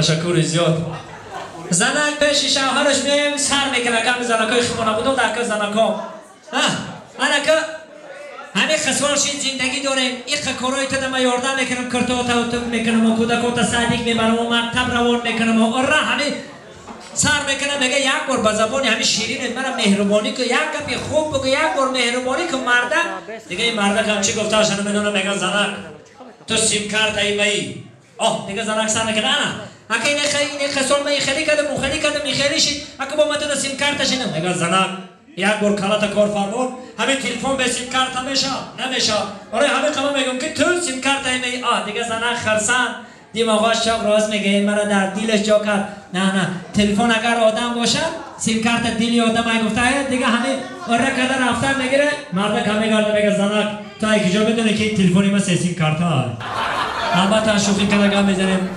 تشکر زیاد. زنک پیش شوهرش میایم سر میکنه کم زنکای خمونه بودم در که زنکا انا که همه خسارشین زندگی داریم این کارهای تا ما یاردم میکنم کرتا تا میکنم و کودکات صدیق میبرم و مکتب روان میکنم و را همه سر میکنم میگه یک بار به زبان همه شیرین منم مهربانی که یک گپی خوب بگو یک بار مهربانی که مرده دیگه این مرده که هم چی گفته شنو میدونم میگه زنک تو سیم کارت ای بایی دیگه زنک سر میکنه نه اگه این خسال من خیلی کردم و خیلی کردم این خیلی شید اگه با من تو سیم کارتش نم میگه زنک یک بار کلات کار فرمون همین تلفن به سیم کارت نمیشه آره همه قما میگم که تو سیم کارت ای دیگه زنک خرسان دماغش چاق راست میگه این مرا در دیلش جا کرد نه تلفن اگر آدم باشه سیم کارت دیلی آدم ای گفته دیگه همین آره کده رفتن میگیره مرد کمی گرده میگه زنک تو اگه جا بدونه که تلفنی من سیم کارت ها البته شوخی کده گام میزنیم